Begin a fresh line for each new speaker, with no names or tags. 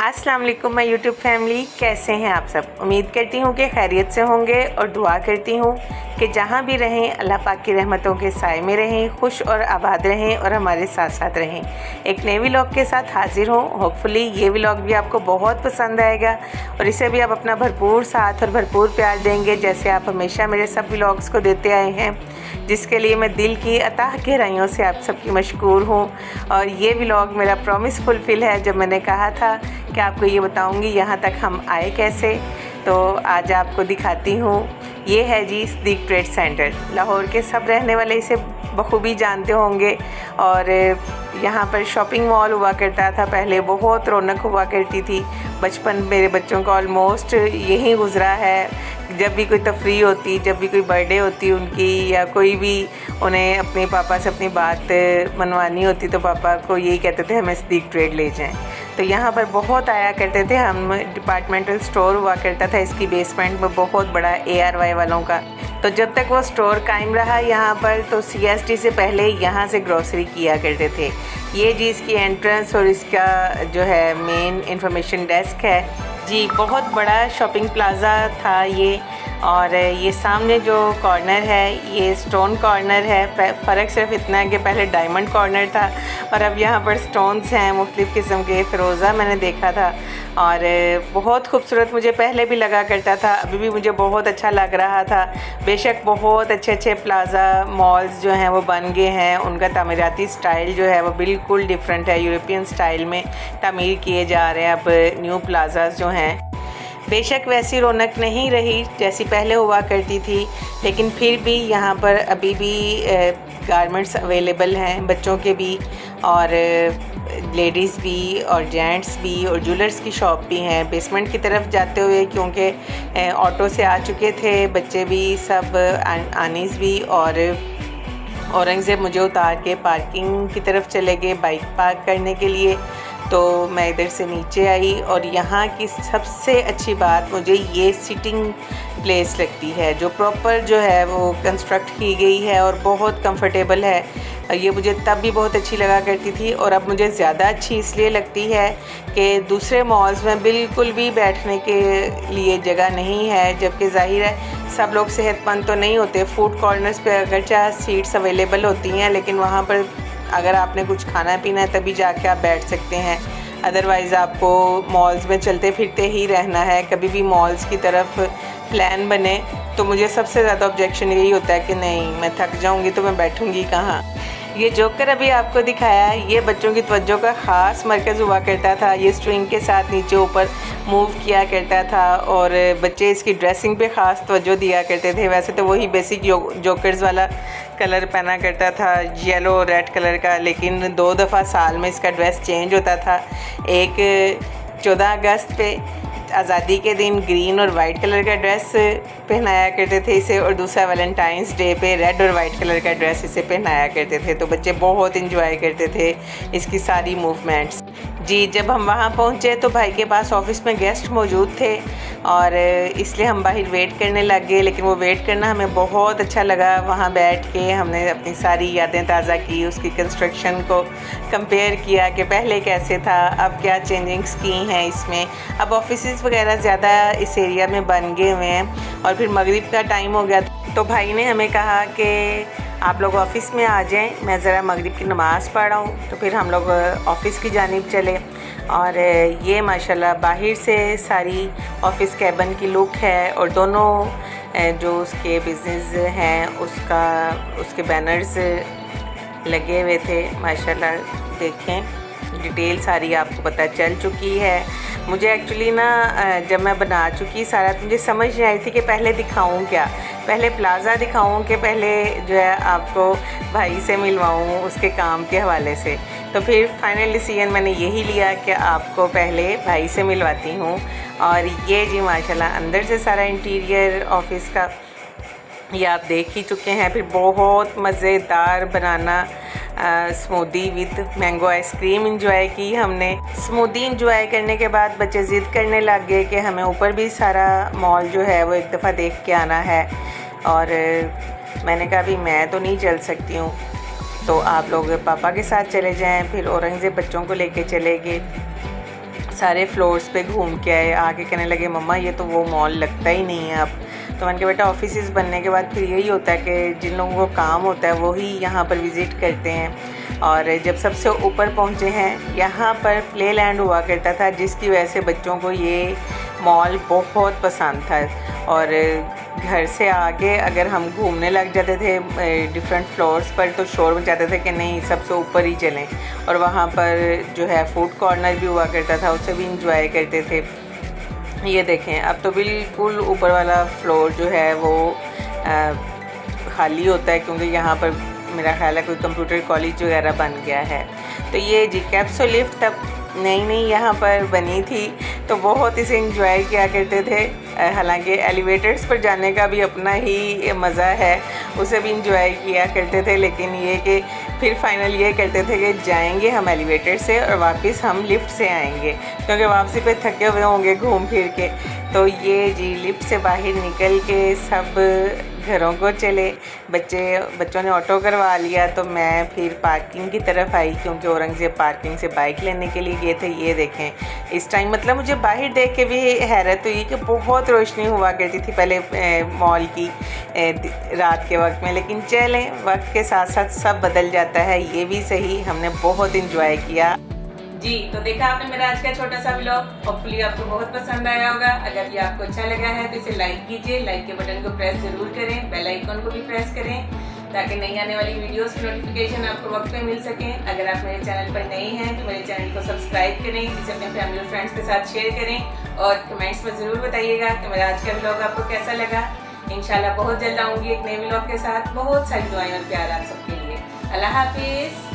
अस्सलाम वालेकुम my YouTube family, कैसे हैं आप सब। उम्मीद करती हूँ कि खैरियत से होंगे और दुआ करती हूँ कि जहाँ भी रहें अल्लाह पाक की रहमतों के साए में रहें, खुश और आबाद रहें और हमारे साथ साथ रहें। एक नए व्लॉग के साथ हाजिर हूँ। होपफुली ये व्लॉग भी आपको बहुत पसंद आएगा और इसे भी आप अपना भरपूर साथ और भरपूर प्यार देंगे, जैसे आप हमेशा मेरे सब व्लॉग्स को देते आए हैं, जिसके लिए मैं दिल की अताह गहराइयों से आप सबकी मशकूर हूँ। और ये व्लॉग मेरा प्रॉमिस फुलफ़िल है। जब मैंने कहा था कि आपको ये बताऊंगी यहाँ तक हम आए कैसे, तो आज आपको दिखाती हूँ। ये है जी सिद्दीक ट्रेड सेंटर। लाहौर के सब रहने वाले इसे बखूबी जानते होंगे। और यहाँ पर शॉपिंग मॉल हुआ करता था पहले, बहुत रौनक हुआ करती थी। बचपन मेरे बच्चों का ऑलमोस्ट यहीं गुज़रा है। जब भी कोई तफरी होती, जब भी कोई बर्थडे होती उनकी, या कोई भी उन्हें अपने पापा से अपनी बात मनवानी होती, तो पापा को यही कहते थे हमें सिद्दीक ट्रेड ले जाएं। तो यहाँ पर बहुत आया करते थे हम। डिपार्टमेंटल स्टोर हुआ करता था इसकी बेसमेंट में, बहुत बड़ा ARY वालों का। तो जब तक वो स्टोर कायम रहा यहाँ पर, तो CST से पहले यहाँ से ग्रॉसरी किया करते थे। ये जी इसकी एंट्रेंस और इसका जो है मेन इंफॉर्मेशन डेस्क है जी। बहुत बड़ा शॉपिंग प्लाज़ा था ये। और ये सामने जो कॉर्नर है ये स्टोन कॉर्नर है। फ़र्क सिर्फ इतना है कि पहले डायमंड कॉर्नर था और अब यहाँ पर स्टोन्स हैं मुख्तलिफ़ किस्म के। फ़िरोज़ा मैंने देखा था और बहुत खूबसूरत मुझे पहले भी लगा करता था, अभी भी मुझे बहुत अच्छा लग रहा था। बेशक बहुत अच्छे अच्छे प्लाज़ा मॉल्स जो हैं वो बन गए हैं, उनका तामीराती स्टाइल जो है वो बिल्कुल डिफरेंट है। यूरोपियन स्टाइल में तामीर किए जा रहे हैं अब न्यू प्लाज़ास जो हैं। बेशक वैसी रौनक नहीं रही जैसी पहले हुआ करती थी, लेकिन फिर भी यहाँ पर अभी भी गारमेंट्स अवेलेबल हैं, बच्चों के भी और लेडीज़ भी और जेंट्स भी, और ज्वेलर्स की शॉप भी हैं। बेसमेंट की तरफ जाते हुए क्योंकि ऑटो से आ चुके थे बच्चे भी, सब आनीस भी, और औरंगज़ेब मुझे उतार के पार्किंग की तरफ चले गए बाइक पार्क करने के लिए। तो मैं इधर से नीचे आई और यहाँ की सबसे अच्छी बात मुझे ये सिटिंग प्लेस लगती है, जो प्रॉपर जो है वो कंस्ट्रक्ट की गई है और बहुत कंफर्टेबल है। ये मुझे तब भी बहुत अच्छी लगा करती थी और अब मुझे ज़्यादा अच्छी इसलिए लगती है कि दूसरे मॉल्स में बिल्कुल भी बैठने के लिए जगह नहीं है, जबकि ज़ाहिर है सब लोग सेहतमंद तो नहीं होते। फूड कॉर्नर्स पे अगरचे सीट्स अवेलेबल होती हैं, लेकिन वहाँ पर अगर आपने कुछ खाना पीना है तभी जाके आप बैठ सकते हैं, अदरवाइज़ आपको मॉल्स में चलते फिरते ही रहना है। कभी भी मॉल्स की तरफ प्लान बने तो मुझे सबसे ज़्यादा ऑब्जेक्शन यही होता है कि नहीं, मैं थक जाऊंगी तो मैं बैठूंगी कहाँ। ये जोकर अभी आपको दिखाया है, ये बच्चों की तवज्जो का ख़ास मरकज़ हुआ करता था। ये स्ट्रिंग के साथ नीचे ऊपर मूव किया करता था और बच्चे इसकी ड्रेसिंग पे ख़ास तवज्जो दिया करते थे। वैसे तो वही बेसिक जोकर्स वाला कलर पहना करता था, येलो रेड कलर का, लेकिन 2 दफ़ा साल में इसका ड्रेस चेंज होता था। एक 14 अगस्त पे आज़ादी के दिन ग्रीन और वाइट कलर का ड्रेस पहनाया करते थे इसे, और दूसरा वैलेंटाइंस डे पे रेड और वाइट कलर का ड्रेस इसे पहनाया करते थे। तो बच्चे बहुत इंजॉय करते थे इसकी सारी मूवमेंट्स जी। जब हम वहाँ पहुँचे तो भाई के पास ऑफ़िस में गेस्ट मौजूद थे और इसलिए हम बाहर वेट करने लग गए, लेकिन वो वेट करना हमें बहुत अच्छा लगा। वहाँ बैठ के हमने अपनी सारी यादें ताज़ा की, उसकी कंस्ट्रक्शन को कंपेयर किया कि पहले कैसे था, अब क्या चेंजिंग्स की हैं इसमें। अब ऑफिसेज़ वगैरह ज़्यादा इस एरिया में बन गए हुए हैं और फिर मगरिब का टाइम हो गया, तो भाई ने हमें कहा कि आप लोग ऑफ़िस में आ जाएं, मैं ज़रा मगरिब की नमाज़ पढ़ाऊँ। तो फिर हम लोग ऑफ़िस की जानिब चले और ये माशाल्लाह बाहर से सारी ऑफ़िस कैबिन की लुक है, और दोनों जो उसके बिज़नेस हैं उसके बैनर्स लगे हुए थे माशाल्लाह। देखें डिटेल सारी आपको पता चल चुकी है। मुझे एक्चुअली ना जब मैं बना चुकी सारा, तो मुझे समझ नहीं आई थी कि पहले दिखाऊं क्या, पहले प्लाज़ा दिखाऊं कि पहले जो है आपको भाई से मिलवाऊं उसके काम के हवाले से। तो फिर फाइनल डिसीजन मैंने यही लिया कि आपको पहले भाई से मिलवाती हूँ। और ये जी माशाल्लाह अंदर से सारा इंटीरियर ऑफिस का ये आप देख ही चुके हैं। फिर बहुत मज़ेदार बनाना smoothie with mango ice cream enjoy की हमने। स्मूदी इंजॉय करने के बाद बच्चे ज़िद करने लग गए कि हमें ऊपर भी सारा मॉल जो है वो एक दफ़ा देख के आना है, और मैंने कहा भी मैं तो नहीं चल सकती हूँ, तो आप लोग पापा के साथ चले जाएं। फिर औरंगज़ेब बच्चों को लेके चले गए। सारे फ्लोर्स पे घूम के आए। आके कहने लगे मम्मा ये तो वो मॉल लगता ही नहीं है अब। तो मैंने कहा बेटा ऑफिस बनने के बाद फिर यही होता है कि जिन लोगों को काम होता है वही यहाँ पर विज़िट करते हैं। और जब सबसे ऊपर पहुँचे हैं यहाँ पर प्ले लैंड हुआ करता था, जिसकी वजह से बच्चों को ये मॉल बहुत पसंद था। और घर से आगे अगर हम घूमने लग जाते थे डिफरेंट फ्लोर्स पर तो शोर मचाते थे कि नहीं सबसे ऊपर ही चलें। और वहाँ पर जो है फूड कॉर्नर भी हुआ करता था, उसे भी इंजॉय करते थे। ये देखें अब तो बिल्कुल ऊपर वाला फ्लोर जो है वो खाली होता है, क्योंकि यहाँ पर मेरा ख्याल है कोई कंप्यूटर कॉलेज वगैरह बन गया है। तो ये जी कैप्सूल लिफ्ट तब नई यहाँ पर बनी थी तो बहुत इसे इंजॉय किया करते थे। हालांकि एलिवेटर्स पर जाने का भी अपना ही मज़ा है, उसे भी इंजॉय किया करते थे। लेकिन ये कि फिर फाइनल ये करते थे कि जाएंगे हम एलिवेटर से और वापस हम लिफ्ट से आएंगे, क्योंकि वापसी पे थके हुए होंगे घूम फिर के। तो ये जी लिफ्ट से बाहर निकल के सब घरों को चले। बच्चों ने ऑटो करवा लिया तो मैं फिर पार्किंग की तरफ आई, क्योंकि औरंगज़ेब पार्किंग से बाइक लेने के लिए गए थे। ये देखें इस टाइम मतलब मुझे बाहर देख के भी हैरत हुई कि बहुत रोशनी हुआ करती थी पहले मॉल की रात के वक्त में। लेकिन चलें वक्त के साथ साथ सब बदल जाता है, ये भी सही। हमने बहुत इंजॉय किया जी। तो देखा आपने मेरा आज का छोटा सा व्लॉग, होपफुली आपको बहुत पसंद आया होगा। अगर ये आपको अच्छा लगा है तो इसे लाइक कीजिए, लाइक के बटन को प्रेस जरूर करें, बेल आइकन को भी प्रेस करें ताकि नई आने वाली वीडियोस की नोटिफिकेशन आपको वक्त पे मिल सके। अगर आप मेरे चैनल पर नए हैं तो मेरे चैनल को सब्सक्राइब करें, इसे अपने फैमिली और फ्रेंड्स के साथ शेयर करें और कमेंट्स में ज़रूर बताइएगा कि मेरा आज का व्लॉग आपको कैसा लगा। इंशाल्लाह बहुत जल्द आऊँगी एक नए व्लॉग के साथ। बहुत सारी दुआएं और प्यार आप सबके लिए। अल्लाह हाफिज़।